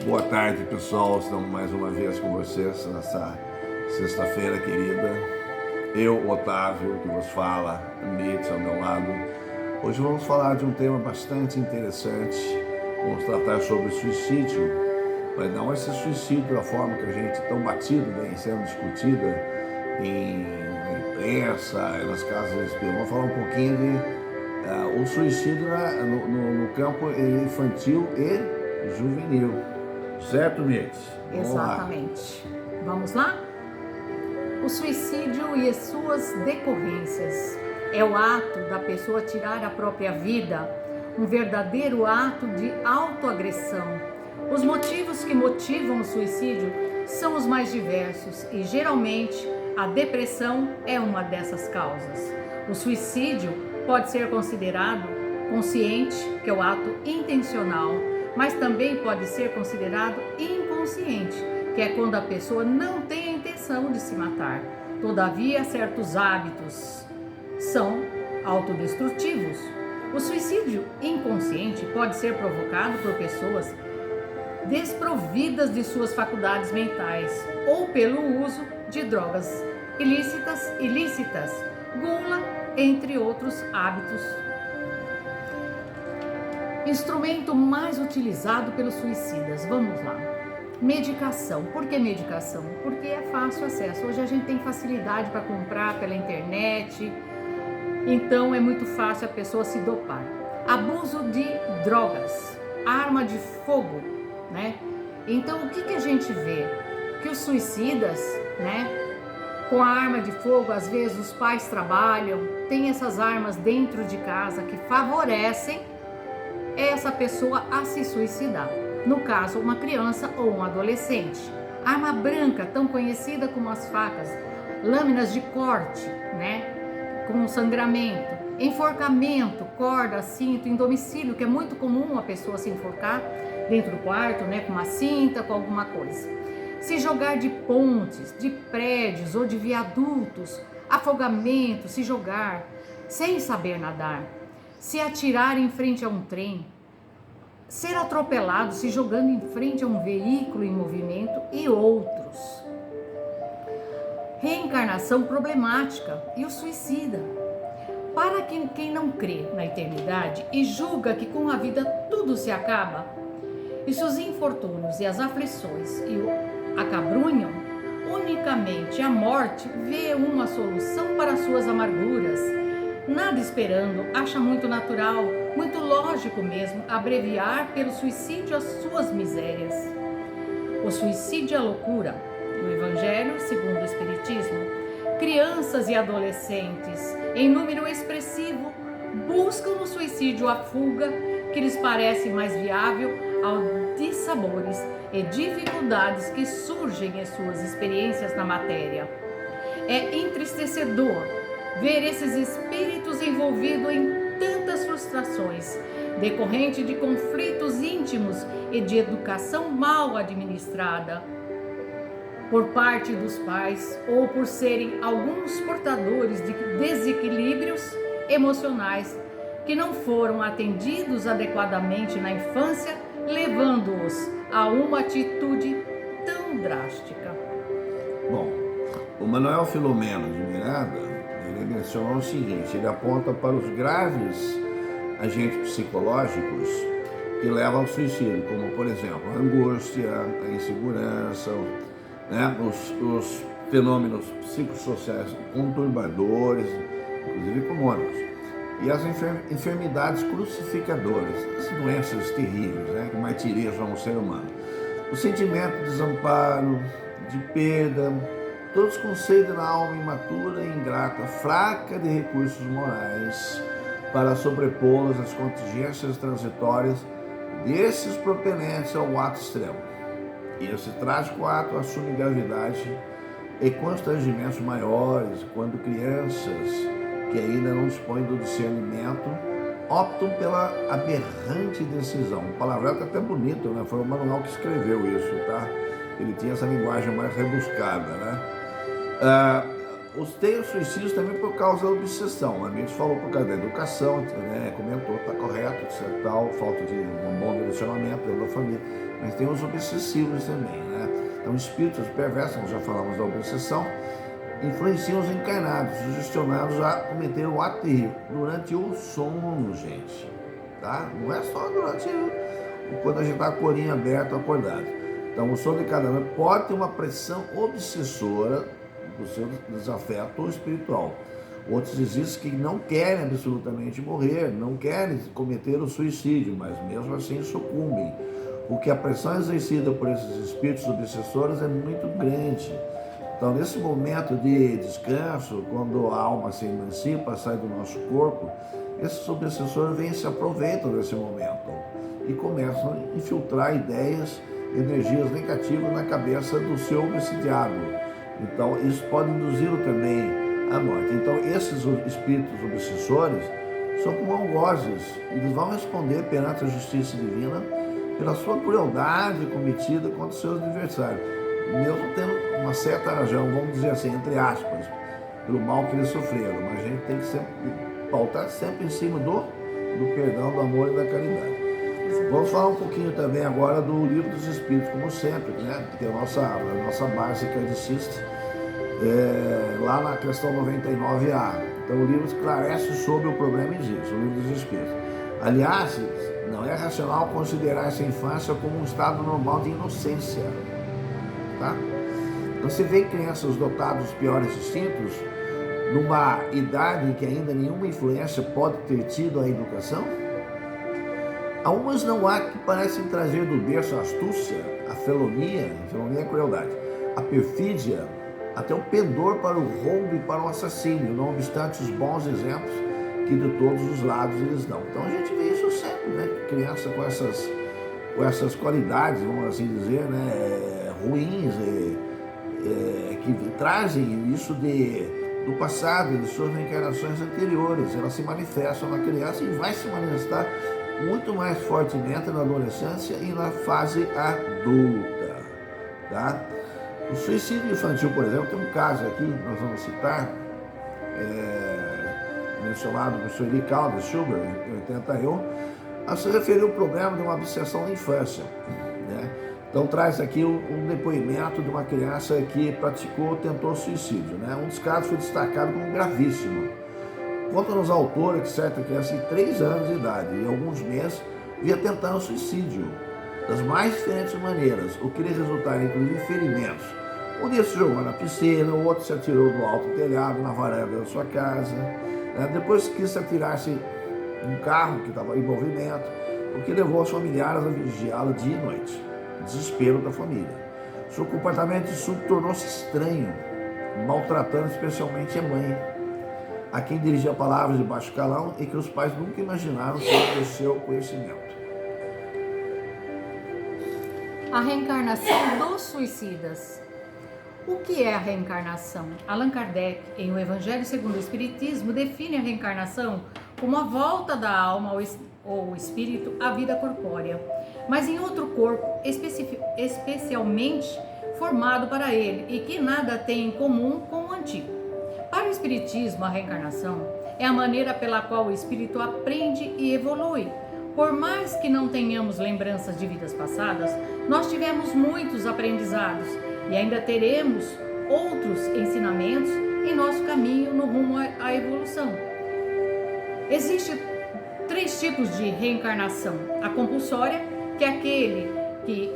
Boa tarde, pessoal. Estamos mais uma vez com vocês nessa sexta-feira querida. Eu, Otávio, que vos fala, Mitz ao meu lado. Hoje vamos falar de um tema bastante interessante. Vamos tratar sobre suicídio, mas não esse suicídio da forma que a gente tão batido vem sendo discutida na imprensa, nas casas de espião. Vamos falar um pouquinho de o suicídio no campo infantil e juvenil. Certo, Mitz? Exatamente. Vamos lá? O suicídio e as suas decorrências é o ato da pessoa tirar a própria vida, um verdadeiro ato de autoagressão. Os motivos que motivam o suicídio são os mais diversos e geralmente a depressão é uma dessas causas. O suicídio pode ser considerado consciente, que é o ato intencional, mas também pode ser considerado inconsciente, que é quando a pessoa não tem a intenção de se matar. Todavia, certos hábitos são autodestrutivos. O suicídio inconsciente pode ser provocado por pessoas desprovidas de suas faculdades mentais ou pelo uso de drogas ilícitas, gula, entre outros hábitos. Instrumento mais utilizado pelos suicidas, vamos lá. Medicação. Por que medicação? Porque é fácil acesso. Hoje a gente tem facilidade para comprar pela internet, então é muito fácil a pessoa se dopar. Abuso de drogas, arma de fogo, né? Então o que a gente vê? Que os suicidas, né, com a arma de fogo, às vezes os pais trabalham, tem essas armas dentro de casa que favorecem essa pessoa a se suicidar. No caso, uma criança ou um adolescente. Arma branca, tão conhecida como as facas, lâminas de corte, né, com sangramento, enforcamento, corda, cinto, em domicílio, que é muito comum a pessoa se enforcar dentro do quarto, né, com uma cinta, com alguma coisa. Se jogar de pontes, de prédios ou de viadutos, afogamento, se jogar sem saber nadar, se atirar em frente a um trem, ser atropelado, se jogando em frente a um veículo em movimento e outros. Reencarnação problemática e o suicida. Para quem não crê na eternidade e julga que com a vida tudo se acaba, e se os infortúnios e as aflições o acabrunham, unicamente a morte vê uma solução para suas amarguras. Nada esperando, acha muito natural, muito lógico mesmo, abreviar pelo suicídio as suas misérias. O suicídio é a loucura. No Evangelho segundo o Espiritismo, crianças e adolescentes, em número expressivo, buscam no suicídio a fuga que lhes parece mais viável aos dissabores e dificuldades que surgem em suas experiências na matéria. É entristecedor ver esses espíritos envolvidos em tantas frustrações, decorrente de conflitos íntimos e de educação mal administrada por parte dos pais ou por serem alguns portadores de desequilíbrios emocionais que não foram atendidos adequadamente na infância, levando-os a uma atitude tão drástica. Bom, o Manuel Filomeno de Miranda, ele mencionou o seguinte: ele aponta para os graves agentes psicológicos que levam ao suicídio, como, por exemplo, a angústia, a insegurança, né, os fenômenos psicossociais conturbadores, inclusive comuns, e as enfermidades crucificadoras, as doenças terríveis, né, que martirizam o ser humano. O sentimento de desamparo, de perda, todos concedem na alma imatura e ingrata, fraca de recursos morais, para sobrepô-las às contingências transitórias desses propelentes ao ato extremo. E esse trágico ato assume gravidade e constrangimentos maiores quando crianças que ainda não dispõem do discernimento optam pela aberrante decisão. O palavreado está até bonito, né? Foi o Manuel que escreveu isso, tá? Ele tinha essa linguagem mais rebuscada, né? Tem os suicídios também por causa da obsessão. A gente falou por causa da educação, né? Comentou, está correto, etc, tal, falta de um bom direcionamento dentro da família. Mas tem os obsessivos também, né? Então, espíritos perversos, nós já falamos da obsessão, influenciam os encarnados, sugestionados a cometer o ato terrível durante o sono, gente. Tá? Não é só durante quando a gente está com o olhinho aberto, acordado. Então, o sono de cada noite pode ter uma pressão obsessora do seu desafeto espiritual. Outros existem que não querem absolutamente morrer, não querem cometer o suicídio, mas mesmo assim sucumbem. Porque a pressão exercida por esses espíritos obsessores é muito grande. Então, nesse momento de descanso, quando a alma se emancipa, sai do nosso corpo, esses obsessores vêm e se aproveitam desse momento e começam a infiltrar ideias, energias negativas na cabeça do seu obsidiado. Então, isso pode induzi-lo também à morte. Então, esses espíritos obsessores são como algozes. Eles vão responder perante a justiça divina pela sua crueldade cometida contra os seus adversários, mesmo tendo uma certa razão, vamos dizer assim, entre aspas, pelo mal que eles sofreram. Mas a gente tem que sempre pautar sempre em cima do perdão, do amor e da caridade. Vamos falar um pouquinho também agora do Livro dos Espíritos, como sempre, né? Que é a nossa base kardecista, lá na questão 99A. Então o livro esclarece sobre o problema existe, o Livro dos Espíritos. Aliás, não é racional considerar essa infância como um estado normal de inocência. Tá? Então você vê crianças dotadas dos piores instintos numa idade em que ainda nenhuma influência pode ter tido a educação? Há umas não há que parecem trazer do berço a astúcia, a felonia é crueldade, a perfídia, até o pendor para o roubo e para o assassínio, não obstante os bons exemplos que de todos os lados eles dão. Então a gente vê isso sempre, né? Criança com essas qualidades, vamos assim dizer, né? Ruins, que trazem isso do passado, de suas reencarnações anteriores. Elas se manifestam na criança e vai se manifestar muito mais fortemente na adolescência e na fase adulta. Tá? O suicídio infantil, por exemplo, tem um caso aqui, nós vamos citar, mencionado por Sueli Caldas Schubert, em 81, a se referir ao problema de uma obsessão na infância. Né? Então traz aqui um depoimento de uma criança que praticou ou tentou suicídio. Né? Um dos casos foi destacado como gravíssimo. Conta-nos a autora que certa criança de 3 anos de idade, em alguns meses, via tentando suicídio, das mais diferentes maneiras, o que lhe resultaria inclusive em ferimentos. Um dia se jogou na piscina, o outro se atirou do alto telhado, na varanda da sua casa. Depois quis atirar-se um carro que estava em movimento, o que levou os familiares a vigiá-lo dia e noite. Desespero da família. Seu comportamento súbito tornou-se estranho, maltratando especialmente a mãe, a quem dirigia palavras de baixo calão e que os pais nunca imaginaram sobre o seu conhecimento. A reencarnação dos suicidas. O que é a reencarnação? Allan Kardec, em O Evangelho segundo o Espiritismo, define a reencarnação como a volta da alma ou espírito à vida corpórea, mas em outro corpo especialmente formado para ele e que nada tem em comum com o antigo. Para o Espiritismo, a reencarnação é a maneira pela qual o espírito aprende e evolui. Por mais que não tenhamos lembranças de vidas passadas, nós tivemos muitos aprendizados e ainda teremos outros ensinamentos em nosso caminho no rumo à evolução. Existem 3 tipos de reencarnação. A compulsória, que é aquele que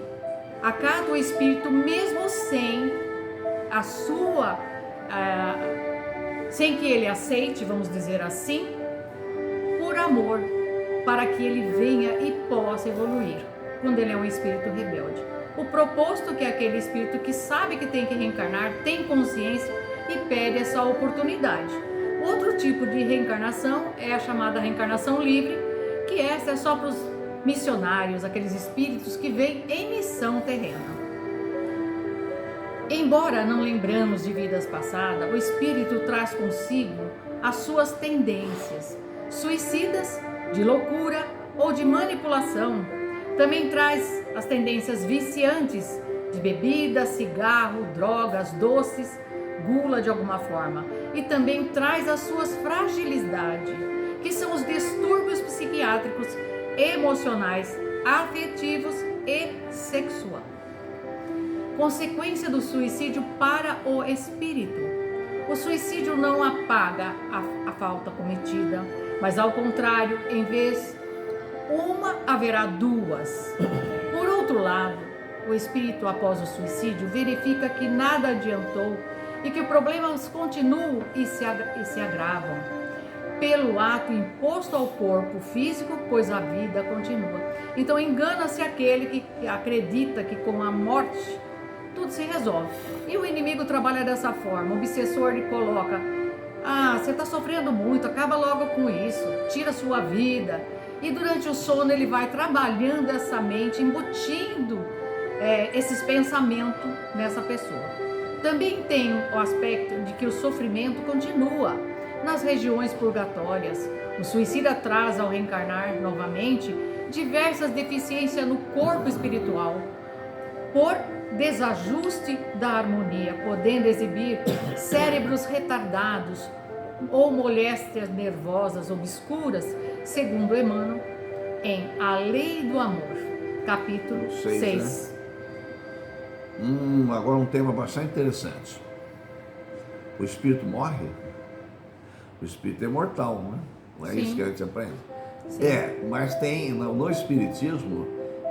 acata o espírito mesmo sem sem que ele aceite, vamos dizer assim, por amor, para que ele venha e possa evoluir, quando ele é um espírito rebelde. O proposto, que é aquele espírito que sabe que tem que reencarnar, tem consciência e pede essa oportunidade. Outro tipo de reencarnação é a chamada reencarnação livre, que essa é só para os missionários, aqueles espíritos que vêm em missão terrena. Embora não lembramos de vidas passadas, o espírito traz consigo as suas tendências suicidas, de loucura ou de manipulação. Também traz as tendências viciantes de bebida, cigarro, drogas, doces, gula de alguma forma, e também traz as suas fragilidades, que são os distúrbios psiquiátricos, emocionais, afetivos e sexual. Consequência do suicídio para o espírito. O suicídio não apaga a falta cometida, mas ao contrário, em vez uma, haverá duas. Por outro lado, o espírito após o suicídio verifica que nada adiantou e que os problemas continuam e se agravam pelo ato imposto ao corpo físico, pois a vida continua. Então engana-se aquele que acredita que com a morte tudo se resolve. E o inimigo trabalha dessa forma. O obsessor lhe coloca: você está sofrendo muito, acaba logo com isso, tira sua vida. E durante o sono ele vai trabalhando essa mente, embutindo esses pensamentos nessa pessoa. Também tem o aspecto de que o sofrimento continua nas regiões purgatórias. O suicida traz ao reencarnar novamente diversas deficiências no corpo espiritual, por desajuste da harmonia, podendo exibir cérebros retardados ou moléstias nervosas obscuras, segundo Emmanuel, em A Lei do Amor, capítulo 6. Né? Agora um tema bastante interessante. O espírito morre? O espírito é mortal, né? Não é isso que a gente aprende? Sim. Mas tem, no espiritismo,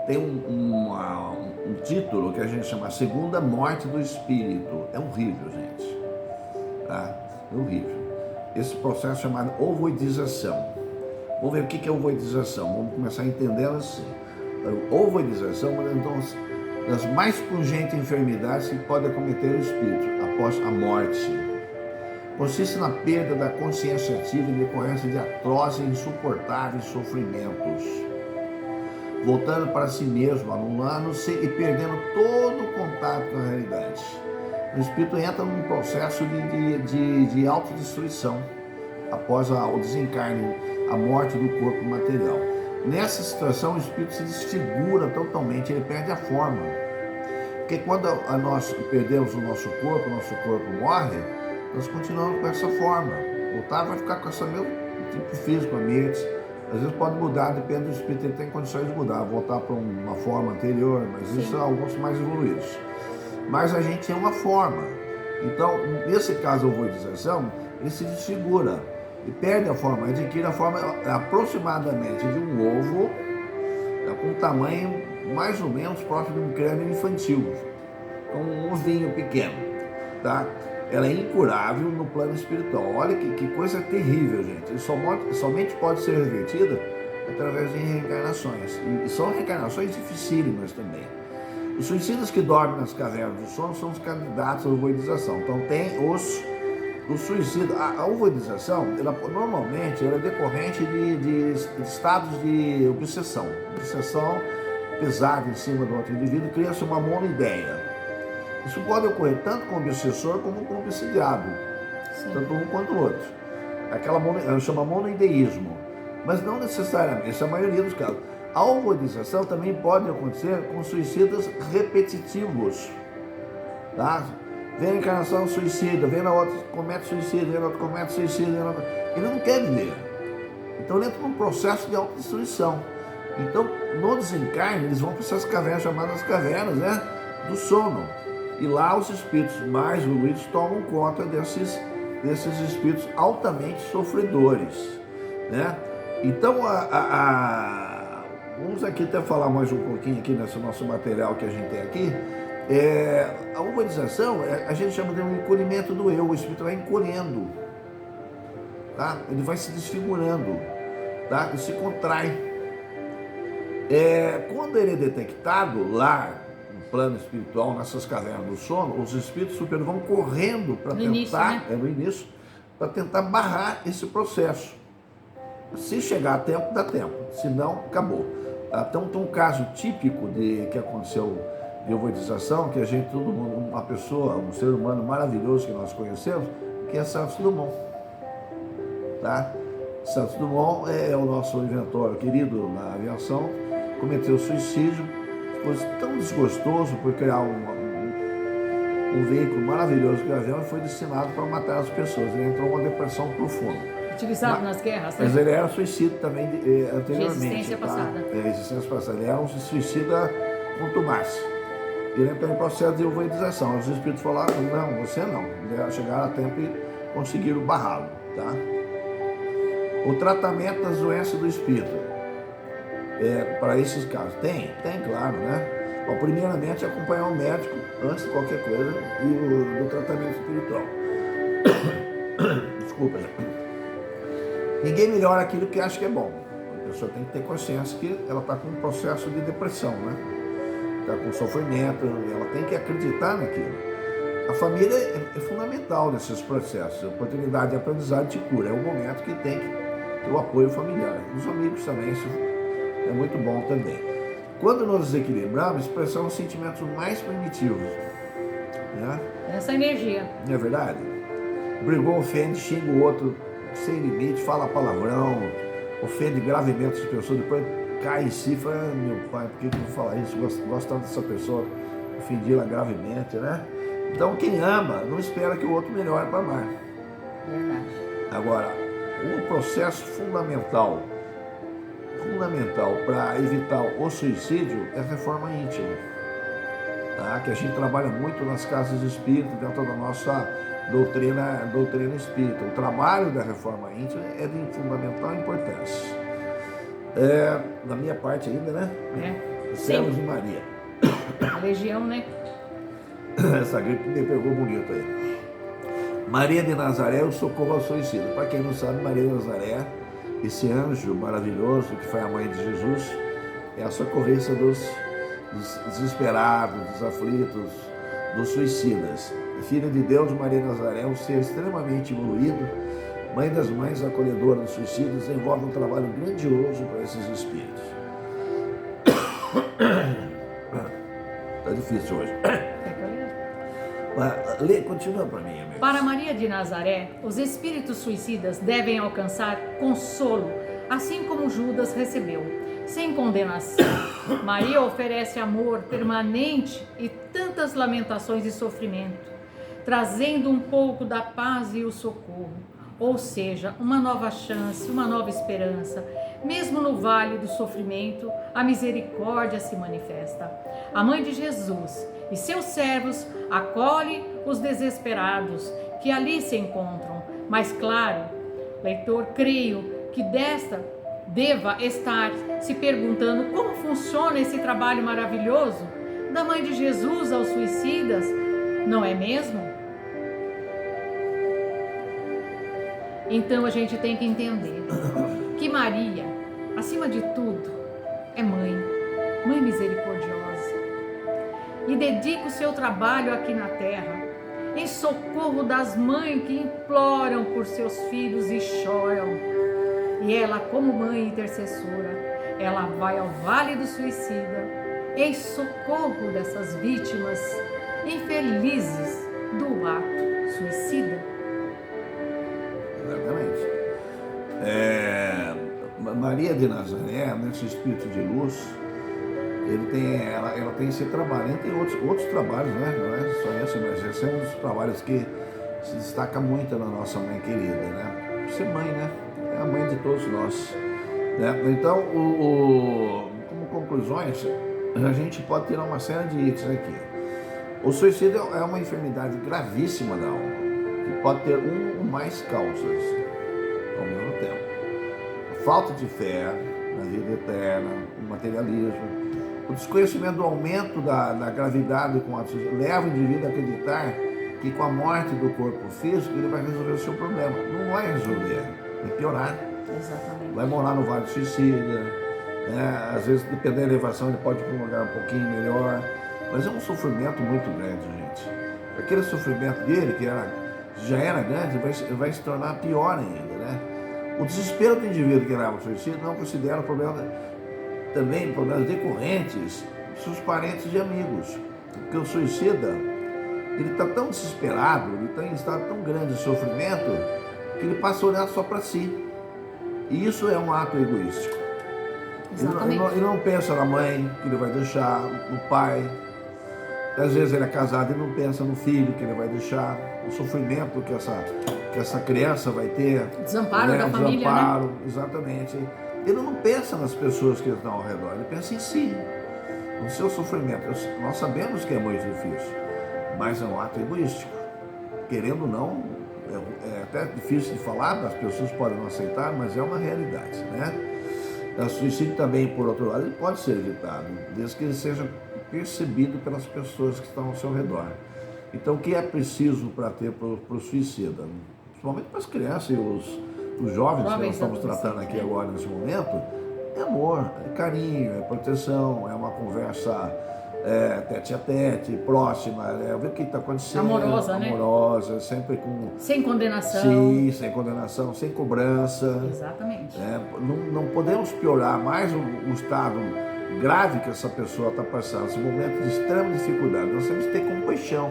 tem um título que a gente chama Segunda Morte do Espírito. É horrível, gente. Tá? É horrível. Esse processo é chamado ovoidização. Vamos ver o que é ovoidização. Vamos começar a entender assim. A ovoidização é uma das mais pungentes enfermidades que pode acometer o espírito após a morte. Consiste na perda da consciência ativa em decorrência de atrozes e insuportáveis sofrimentos, voltando para si mesmo, anulando-se e perdendo todo o contato com a realidade. O espírito entra num processo de autodestruição após o desencarne, a morte do corpo material. Nessa situação, o espírito se desfigura totalmente, ele perde a forma. Porque quando nós perdemos o nosso corpo morre, nós continuamos com essa forma. Voltar vai ficar com esse mesmo tipo físico, a mente. Às vezes pode mudar, depende do espírito, ele tem condições de mudar, voltar para uma forma anterior, mas Sim. Isso são alguns mais evoluídos. Mas a gente tem uma forma. Então, nesse caso, a ovoidização, ele se desfigura e perde a forma, adquire a forma aproximadamente de um ovo, com um tamanho mais ou menos próximo de um crânio infantil, com um ovinho pequeno, tá? Ela é incurável no plano espiritual. Olha que coisa terrível, gente. Somente pode ser revertida através de reencarnações. E são reencarnações dificílimas também. Os suicidas que dormem nas cavernas do sono são os candidatos à ovoidização. Então tem os suicidas. A ovoidização, normalmente, ela é decorrente de estados de obsessão. Obsessão pesada em cima do outro indivíduo, cria-se uma monoideia. Isso pode ocorrer tanto com o obsessor como com o obsidiado, tanto um quanto o outro. Ela chama monoideísmo, mas não necessariamente, essa é a maioria dos casos. A ovoidização também pode acontecer com suicidas repetitivos, tá? Vem a encarnação suicida, vem na outra, comete suicídio, vem na outra, comete suicídio, vem na outra. Ele não quer viver. Então ele entra num processo de autodestruição. Então, no desencarne, eles vão para essas cavernas, chamadas cavernas, né, do sono. E lá os espíritos mais evoluídos tomam conta desses espíritos altamente sofredores, né? Então, vamos aqui até falar mais um pouquinho aqui nesse nosso material que a gente tem aqui. A ovoidização, a gente chama de um encolhimento do eu. O espírito vai encolhendo, tá? Ele vai se desfigurando, tá? Ele se contrai. Quando ele é detectado lá no plano espiritual, nessas cavernas do sono, os espíritos superiores vão correndo para tentar, no início, para tentar barrar esse processo. Se chegar a tempo, dá tempo, se não, acabou. Então tem um caso típico que aconteceu de ovoidização, que todo mundo, uma pessoa, um ser humano maravilhoso que nós conhecemos, que é Santos Dumont. Tá? Santos Dumont é o nosso inventor querido na aviação, cometeu suicídio, ficou tão desgostoso por criar um veículo maravilhoso que é o avião, e foi destinado para matar as pessoas. Ele entrou em uma depressão profunda. Utilizado nas guerras, né? Mas ele era suicida também anteriormente. De existência passada. Existência passada. Ele era um suicida contumaz. Ele entrou em processo de uvoidização. Os espíritos falaram, não, você não. Chegaram a tempo e conseguiram barrá-lo. Tá? O tratamento das doenças do espírito. Para esses casos. Tem, claro, né? Bom, primeiramente, acompanhar o médico antes de qualquer coisa e do tratamento espiritual. Desculpa. Ninguém melhora aquilo que acha que é bom. A pessoa tem que ter consciência que ela está com um processo de depressão, né? Está com sofrimento, ela tem que acreditar naquilo. A família é fundamental nesses processos. A oportunidade de aprendizado te cura. É o momento que tem que ter o apoio familiar. Os amigos também, isso é muito bom também. Quando nos desequilibramos, expressamos os sentimentos mais primitivos. Né? Essa energia. Não é verdade? Brigou, ofende, xinga o outro sem limite, fala palavrão, ofende gravemente as pessoas, depois cai em si e fala, meu pai, por que eu vou falar isso? Gosto tanto dessa pessoa, ofendi-la gravemente, né? Então, quem ama, não espera que o outro melhore para amar. Verdade. Agora, um processo fundamental para evitar o suicídio é a reforma íntima, tá? Que a gente trabalha muito nas casas espíritas, dentro da nossa doutrina espírita. O trabalho da reforma íntima é de fundamental importância. Da minha parte ainda, né? Servos de Maria. A legião, né? Essa gripe me pegou bonito aí. Maria de Nazaré, o socorro ao suicida. Para quem não sabe, Maria de Nazaré, esse anjo maravilhoso que foi a mãe de Jesus, é a socorrência dos desesperados, dos aflitos, dos suicidas. Filha de Deus, Maria de Nazaré, um ser extremamente evoluído, mãe das mães, acolhedora dos suicidas, envolve um trabalho grandioso para esses espíritos. Está difícil hoje. Continua para mim, amigo. Para Maria de Nazaré, os espíritos suicidas devem alcançar consolo, assim como Judas recebeu, sem condenação. Maria oferece amor permanente e tantas lamentações e sofrimento, trazendo um pouco da paz e o socorro, ou seja, uma nova chance, uma nova esperança. Mesmo no vale do sofrimento, a misericórdia se manifesta. A mãe de Jesus e seus servos acolhem os desesperados que ali se encontram. Mas claro, leitor, creio que desta deva estar se perguntando como funciona esse trabalho maravilhoso da mãe de Jesus aos suicidas, não é mesmo? Então a gente tem que entender que Maria, acima de tudo, é mãe misericordiosa, e dedica o seu trabalho aqui na terra em socorro das mães que imploram por seus filhos e choram. E ela, como mãe intercessora, ela vai ao vale do suicida em socorro dessas vítimas infelizes do ato suicida. Exatamente. Maria de Nazaré, nesse espírito de luz, ela tem esse trabalho. Ela tem outros trabalhos, né? Não é só esse, mas esse é um dos trabalhos que se destaca muito na nossa mãe querida, né? Ser mãe, né? É a mãe de todos nós, né? Então, como conclusões, a gente pode tirar uma série de itens aqui. O suicídio é uma enfermidade gravíssima da alma, que pode ter uma ou mais causas ao mesmo tempo. A falta de fé na vida eterna, o materialismo, o desconhecimento do aumento da gravidade com a leva o indivíduo a acreditar que com a morte do corpo físico ele vai resolver o seu problema. Não vai resolver, vai piorar. Exatamente. Vai morar no vale do suicida, né? Às vezes, dependendo da elevação, ele pode ir para um lugar um pouquinho melhor, mas é um sofrimento muito grande, gente. Aquele sofrimento dele, que já era grande, vai se tornar pior ainda, né? O desespero do indivíduo que leva ao suicídio não considera problemas decorrentes dos seus parentes e amigos, porque o suicida, ele está tão desesperado, ele está em estado tão grande de sofrimento, que ele passa a olhar só para si. E isso é um ato egoístico. Ele não pensa na mãe que ele vai deixar, no pai, Às vezes ele é casado e não pensa no filho que ele vai deixar, o sofrimento que essa criança vai ter. Desamparo da família, desamparo, né? exatamente. Ele não pensa nas pessoas que estão ao redor, ele pensa em si, no seu sofrimento. Nós sabemos que é muito difícil, mas é um ato egoístico. Querendo ou não, é até difícil de falar, as pessoas podem não aceitar, mas é uma realidade, né? O suicídio também, por outro lado, ele pode ser evitado, desde que ele seja percebido pelas pessoas que estão ao seu redor. Então, o que é preciso para ter para o suicida? Principalmente para as crianças e os jovens que nós estamos tratando aqui agora nesse momento, é amor, é carinho, é proteção, é uma conversa tete a tete, próxima, ver o que está acontecendo. Amorosa, né? Amorosa, sempre com... Sem condenação. Sim, sem condenação, sem cobrança. Exatamente. Não podemos piorar mais o estado grave que essa pessoa está passando, esse momento de extrema dificuldade. Nós temos que ter compaixão.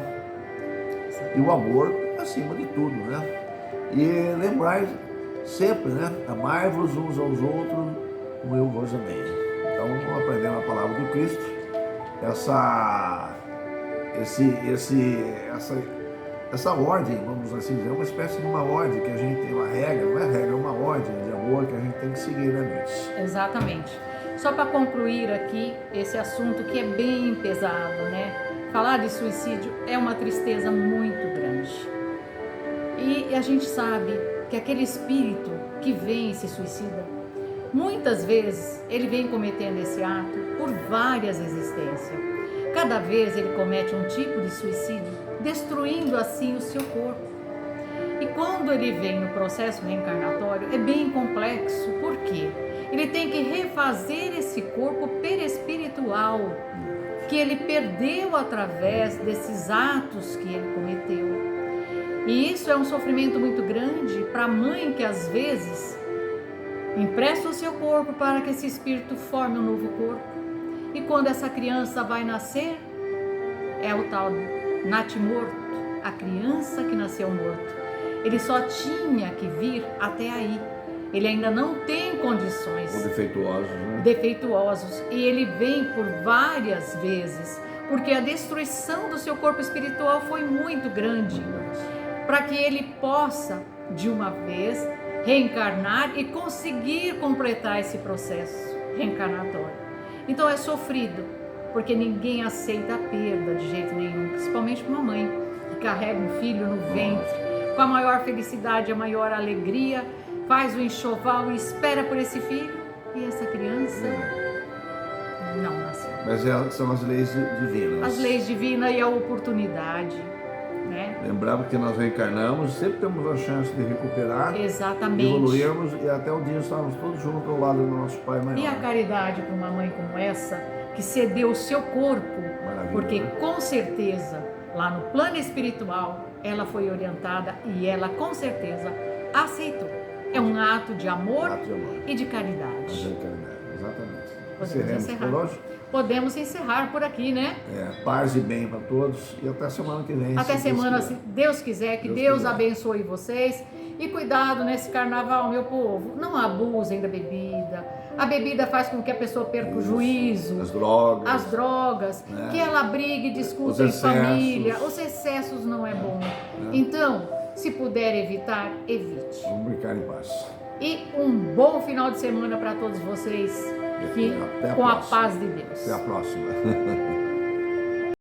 E o amor acima de tudo, né? E lembrar sempre, né? Amai-vos uns aos outros como eu vos amei. Então, vamos aprender a palavra do Cristo. Essa ordem, vamos assim dizer, é uma espécie de uma ordem que a gente tem, uma regra, não é regra, é uma ordem de amor que a gente tem que seguir, né, Mirce? Exatamente. Só para concluir aqui esse assunto que é bem pesado, né? Falar de suicídio é uma tristeza muito grande. E a gente sabe que aquele espírito que vem e se suicida, muitas vezes ele vem cometendo esse ato por várias existências. Cada vez ele comete um tipo de suicídio, destruindo assim o seu corpo. E quando ele vem no processo reencarnatório, é bem complexo. Por quê? Ele tem que refazer esse corpo perespiritual que ele perdeu através desses atos que ele cometeu. E isso é um sofrimento muito grande para a mãe que às vezes empresta o seu corpo para que esse espírito forme um novo corpo. E quando essa criança vai nascer, é o tal natimorto, a criança que nasceu morto. Ele só tinha que vir até aí. Ele ainda não tem condições. Ou defeituosos, né? Defeituosos. E ele vem por várias vezes, porque a destruição do seu corpo espiritual foi muito grande, para que ele possa, de uma vez, reencarnar e conseguir completar esse processo reencarnatório. Então é sofrido, porque ninguém aceita a perda de jeito nenhum, principalmente uma mãe que carrega um filho no ventre, com a maior felicidade, a maior alegria, faz o enxoval e espera por esse filho, e essa criança não nasceu. Mas são as leis divinas. As leis divinas e a oportunidade, né? Lembrando que nós reencarnamos, sempre temos a chance de recuperar, exatamente, evoluirmos e até o dia estarmos todos juntos ao lado do nosso Pai maior. E a caridade para uma mãe como essa, que cedeu o seu corpo, porque com certeza, lá no plano espiritual, ela foi orientada e ela com certeza aceitou. É um ato de amor, e de caridade. Exatamente. Podemos encerrar. Podemos encerrar por aqui, né? Paz e bem para todos e até semana que vem. Até semana, se Deus quiser, que Deus abençoe vocês. E cuidado nesse carnaval, meu povo, não abusem da bebida. A bebida faz com que a pessoa perca o juízo. As drogas, né? Que ela brigue, discuta em família. Os excessos não é bom. Então, se puder evitar, evite. Vamos brincar em paz. E um bom final de semana para todos vocês. Com a paz de Deus. Até a próxima.